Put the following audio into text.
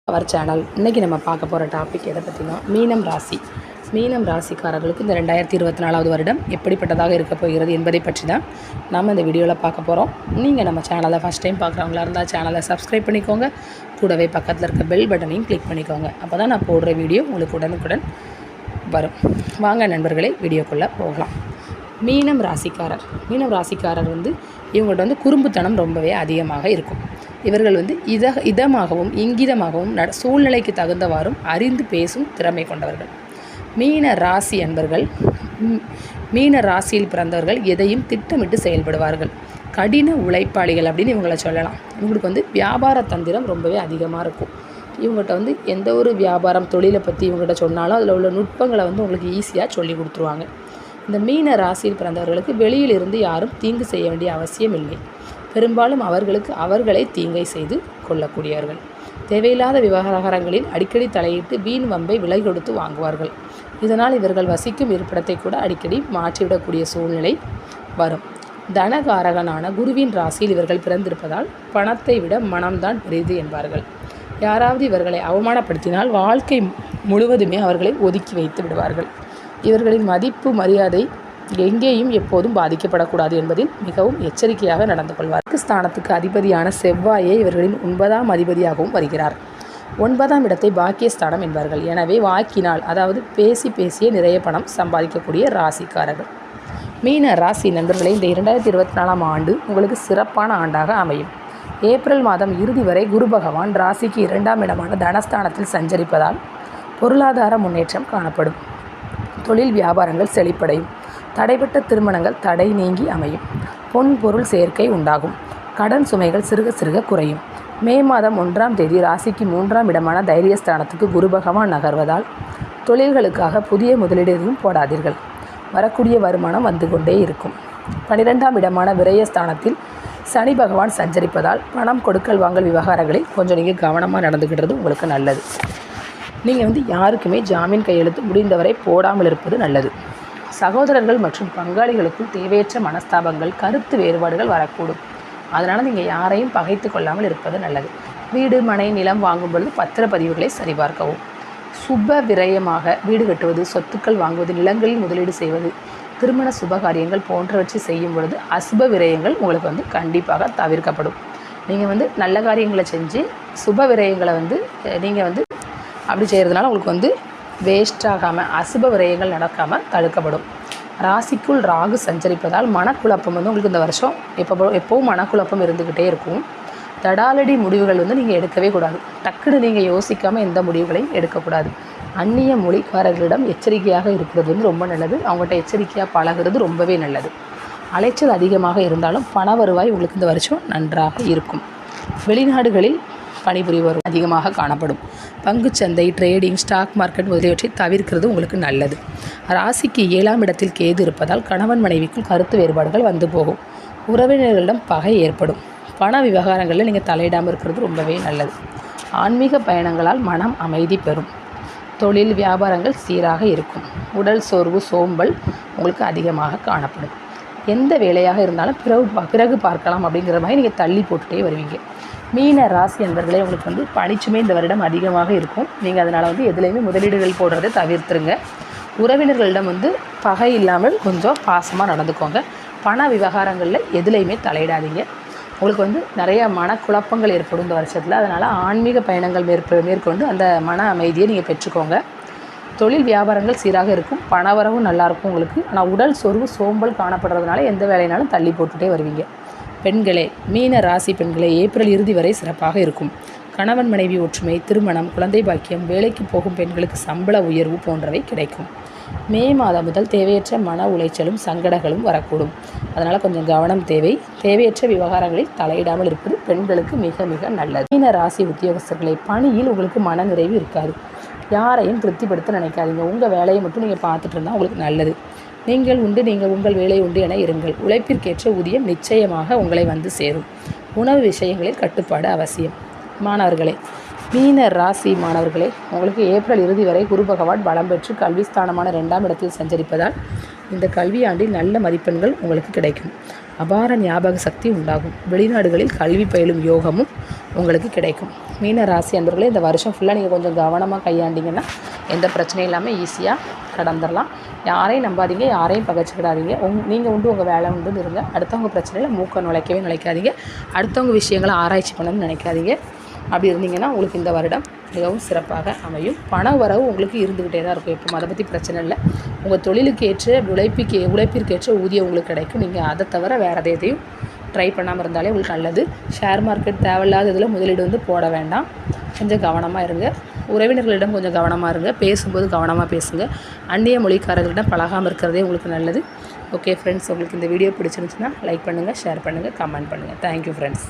Our channel. இன்றைக்கி நம்ம பார்க்க போகிற டாபிக் எதை பற்றினா மீனம் ராசி. மீனம் ராசிக்காரர்களுக்கு இந்த 2024 வருடம் எப்படிப்பட்டதாக இருக்க போகிறது என்பதை பற்றி தான் நம்ம இந்த வீடியோவில் பார்க்க போகிறோம். நீங்கள் நம்ம சேனலை ஃபஸ்ட் டைம் பார்க்குறவங்களா இருந்தால் சேனலை சப்ஸ்கிரைப் பண்ணிக்கோங்க. கூடவே பக்கத்தில் இருக்க பெல் பட்டனையும் கிளிக் பண்ணிக்கோங்க. அப்போ தான் நான் போடுற வீடியோ உங்களுக்கு உடனுக்குடன் வரும். வாங்க நண்பர்களே, வீடியோக்குள்ளே போகலாம். மீனம் ராசிக்காரர் இவங்கள்ட்ட குறும்புத்தனம் ரொம்பவே அதிகமாக இருக்கும். இவர்கள் இதமாகவும் இங்கிதமாகவும் சூழ்நிலைக்கு தகுந்தவாறும் அறிந்து பேசும் திறமை கொண்டவர்கள். மீன ராசியில் பிறந்தவர்கள் எதையும் திட்டமிட்டு செயல்படுவார்கள். கடின உழைப்பாளிகள் அப்படின்னு இவங்களை சொல்லலாம். இவங்களுக்கு வியாபார தந்திரம் ரொம்பவே அதிகமாக இருக்கும். இவங்கள்ட்ட எந்த ஒரு வியாபாரம் தொழிலை பற்றி இவங்கள்ட்ட சொன்னாலும் அதில் உள்ள நுட்பங்களை உங்களுக்கு ஈஸியாக சொல்லி கொடுத்துருவாங்க. இந்த மீன ராசியில் பிறந்தவர்களுக்கு வெளியிலிருந்து யாரும் தீங்கு செய்ய வேண்டிய அவசியம் இல்லை. பெரும்பாலும் அவர்களை தீங்கை செய்து கொள்ளக்கூடியவர்கள். தேவையில்லாத விவகாரங்களில் அடிக்கடி தலையிட்டு வீண் வம்பை விலை கொடுத்து வாங்குவார்கள். இதனால் இவர்கள் வசிக்கும் இருப்பிடத்தை கூட அடிக்கடி மாற்றிவிடக்கூடிய சூழ்நிலை வரும். தனகாரகனான குருவின் ராசியில் இவர்கள் பிறந்திருப்பதால் பணத்தை விட மனம்தான் பெரிது என்பார்கள். யாராவது இவர்களை அவமானப்படுத்தினால் வாழ்க்கை முழுவதுமே அவர்களை ஒதுக்கி வைத்து விடுவார்கள். இவர்களின் மதிப்பு மரியாதை எங்கேயும் எப்போதும் பாதிக்கப்படக்கூடாது என்பதில் மிகவும் எச்சரிக்கையாக நடந்து கொள்வார். ஸ்தானத்துக்கு அதிபதியான செவ்வாயே இவர்களின் 9ஆம் அதிபதியாகவும் வருகிறார். 9ஆம் இடத்தை பாக்கியஸ்தானம் என்பார்கள். எனவே வாக்கினால், அதாவது பேசிய நிறைய பணம் சம்பாதிக்கக்கூடிய ராசிக்காரர்கள். மீன ராசி நண்பர்களே, இந்த 2024ஆம் ஆண்டு உங்களுக்கு சிறப்பான ஆண்டாக அமையும். ஏப்ரல் மாதம் இறுதி வரை குரு பகவான் ராசிக்கு 2ஆம் இடமான தனஸ்தானத்தில் சஞ்சரிப்பதால் பொருளாதார முன்னேற்றம் காணப்படும். தொழில் வியாபாரங்கள் செழிப்படையும். தடைப்பட்ட திருமணங்கள் தடை நீங்கி அமையும். பொன் பொருள் சேர்க்கை உண்டாகும். கடன் சுமைகள் சிறுக சிறுக குறையும். மே மாதம் 1ஆம் தேதி ராசிக்கு 3ஆம் இடமான தைரியஸ்தானத்துக்கு குரு பகவான் நகர்வதால் தொழில்களுக்காக புதிய முதலீடு எதுவும் போடாதீர்கள். வரக்கூடிய வருமானம் வந்து கொண்டே இருக்கும். 12ஆம் இடமான விரயஸ்தானத்தில் சனி பகவான் சஞ்சரிப்பதால் பணம் கொடுக்கல் வாங்கல் விவகாரங்களில் கொஞ்சம் நீங்கள் கவனமாக நடந்துக்கிட்டது உங்களுக்கு நல்லது. நீங்கள் யாருக்குமே ஜாமீன் கையெழுத்து முடிந்தவரை போடாமல் இருப்பது நல்லது. சகோதரர்கள் மற்றும் பங்காளிகளுக்குள் தேவையற்ற மனஸ்தாபங்கள், கருத்து வேறுபாடுகள் வரக்கூடும். அதனால் நீங்கள் யாரையும் பகைத்து கொள்ளாமல் இருப்பது நல்லது. வீடு மனை நிலம் வாங்கும் பொழுது பத்திரப்பதிவுகளை சரிபார்க்கவும். சுப விரயமாக வீடு கட்டுவது, சொத்துக்கள் வாங்குவது, நிலங்களில் முதலீடு செய்வது, திருமண சுபகாரியங்கள் போன்றவற்றை செய்யும் பொழுது அசுப விரயங்கள் உங்களுக்கு கண்டிப்பாக தவிர்க்கப்படும். நீங்கள் நல்ல காரியங்களை செஞ்சு சுப விரயங்களை நீங்கள் அப்படி செய்கிறதுனால உங்களுக்கு வேஸ்டாகாமல் அசுப விரயங்கள் நடக்காமல் தடுக்கப்படும். ராசிக்குள் ராகு சஞ்சரிப்பதால் மனக்குழப்பம் உங்களுக்கு இந்த வருஷம் எப்போவும் மனக்குழப்பம் இருந்துக்கிட்டே இருக்கும். தடாலடி முடிவுகள் நீங்கள் எடுக்கவே கூடாது. டக்குன்னு நீங்கள் யோசிக்காமல் எந்த முடிவுகளையும் எடுக்கக்கூடாது. அந்நிய மொழிக்காரர்களிடம் எச்சரிக்கையாக இருக்கிறது ரொம்ப நல்லது. அவங்கள்ட்ட எச்சரிக்கையாக பழகிறது ரொம்பவே நல்லது. அலைச்சல் அதிகமாக இருந்தாலும் பண வருவாய் உங்களுக்கு இந்த வருஷம் நன்றாக இருக்கும். வெளிநாடுகளில் பணிபுரிவர் அதிகமாக காணப்படும். பங்குச்சந்தை, ட்ரேடிங், ஸ்டாக் மார்க்கெட் முதலியவற்றை தவிர்க்கிறது உங்களுக்கு நல்லது. ராசிக்கு 7ஆம் இடத்தில் கேது இருப்பதால் கணவன் மனைவிக்குள் கருத்து வேறுபாடுகள் வந்து போகும். உறவினர்களிடம் பகை ஏற்படும். பண விவகாரங்களில் நீங்கள் தலையிடாமல் இருக்கிறது ரொம்பவே நல்லது. ஆன்மீக பயணங்களால் மனம் அமைதி பெறும். தொழில் வியாபாரங்கள் சீராக இருக்கும். உடல் சோர்வு, சோம்பல் உங்களுக்கு அதிகமாக காணப்படும். எந்த வேலையாக இருந்தாலும் பிறகு பார்க்கலாம் அப்படிங்கிற மாதிரி நீங்கள் தள்ளி போட்டுகிட்டே வருவீங்க. மீன ராசி என்பவர்களே, உங்களுக்கு பணிச்சுமை இந்த வருடம் அதிகமாக இருக்கும். நீங்கள் அதனால் எதுலேயுமே முதலீடுகள் போடுறதை தவிர்த்துருங்க. உறவினர்களிடம் பகை இல்லாமல் கொஞ்சம் பாசமாக நடந்துக்கோங்க. பண விவகாரங்களில் எதுலேயுமே தலையிடாதீங்க. உங்களுக்கு நிறைய மனக்குழப்பங்கள் ஏற்படும் இந்த வருஷத்தில். அதனால் ஆன்மீக பயணங்கள் மேற்கொண்டு அந்த மன அமைதியை நீங்கள் பெற்றுக்கோங்க. தொழில் வியாபாரங்கள் சீராக இருக்கும். பணவரவும் நல்லாயிருக்கும் உங்களுக்கு. ஆனால் உடல் சோர்வு, சோம்பல் காணப்படுறதுனால எந்த வேலைனாலும் தள்ளி போட்டுகிட்டே வருவீங்க. பெண்களே, மீன ராசி பெண்களே, ஏப்ரல் இறுதி வரை சிறப்பாக இருக்கும். கணவன் மனைவி ஒற்றுமை, திருமணம், குழந்தை பாக்கியம், வேலைக்கு போகும் பெண்களுக்கு சம்பள உயர்வு போன்றவை கிடைக்கும். மே மாதம் முதல் தேவையற்ற மன உளைச்சலும் சங்கடங்களும் வரக்கூடும். அதனால் கொஞ்சம் கவனம் தேவை. தேவையற்ற விவகாரங்களில் தலையிடாமல் இருப்பது பெண்களுக்கு மிக மிக நல்லது. மீன ராசி உத்தியோகஸ்தர்களை, பணியில் உங்களுக்கு மன நிறைவு இருக்காது. யாரையும் திருப்திப்படுத்த நினைக்காதீங்க. உங்கள் வேலையை மட்டும் நீங்கள் பார்த்துட்டு இருந்தால் உங்களுக்கு நல்லது. நீங்கள் உங்கள் வேலை உண்டு என இருங்கள். உழைப்பிற்கேற்ற ஊதியம் நிச்சயமாக உங்களை சேரும். உணவு விஷயங்களில் கட்டுப்பாடு அவசியம். மாணவர்களே, மீன ராசி மாணவர்களே, உங்களுக்கு ஏப்ரல் இறுதி வரை குரு பகவான் பலம் பெற்று கல்விஸ்தானமான 2ஆம் இடத்தில் சஞ்சரிப்பதால் இந்த கல்வியாண்டில் நல்ல மதிப்பெண்கள் உங்களுக்கு கிடைக்கும். அபார ஞாபக சக்தி உண்டாகும். வெளிநாடுகளில் கல்வி பயிலும் யோகமும் உங்களுக்கு கிடைக்கும். மீன ராசி அன்பர்களே, இந்த வருஷம் ஃபுல்லாக நீங்கள் கொஞ்சம் கவனமாக கையாண்டிங்கன்னா எந்த பிரச்சனையும் இல்லாமல் ஈஸியாக கடந்துடலாம். யாரையும் நம்பாதீங்க, யாரையும் பகைச்சிக்கிடாதீங்க. நீங்கள் உண்டு உங்கள் வேலை உண்டுன்னு இருங்க. அடுத்தவங்க பிரச்சனையில் மூக்க நுழைக்காதீங்க. அடுத்தவங்க விஷயங்களை ஆராய்ச்சி பண்ணணும்னு நினைக்காதீங்க. அப்படி இருந்தீங்கன்னா உங்களுக்கு இந்த வருடம் மிகவும் சிறப்பாக அமையும். பண வரவு உங்களுக்கு இருந்துக்கிட்டே தான் இருக்கும் எப்போ, அதை பற்றி பிரச்சனை இல்லை. உங்கள் தொழிலுக்கு ஏற்ற உழைப்பிற்கேற்ற ஊதியம் உங்களுக்கு கிடைக்கும். நீங்கள் அதை தவிர வேறு எதையும் ட்ரை பண்ணாமல் இருந்தாலே உங்களுக்கு நல்லது. ஷேர் மார்க்கெட் தேவையில்லாத இதில் முதலீடு வந்து போட வேண்டாம். கொஞ்சம் கவனமாக இருங்க. உறவினர்களிடம் கொஞ்சம் கவனமாக இருங்க. பேசும்போது கவனமாக பேசுங்க. அந்நிய மொழிக்காரர்களிடம் பழகாமல் இருக்கிறதே உங்களுக்கு நல்லது. ஓகே ஃப்ரெண்ட்ஸ், உங்களுக்கு இந்த வீடியோ பிடிச்சிருந்துச்சுன்னா லைக் பண்ணுங்கள், ஷேர் பண்ணுங்கள், கமெண்ட் பண்ணுங்கள். Thank you friends.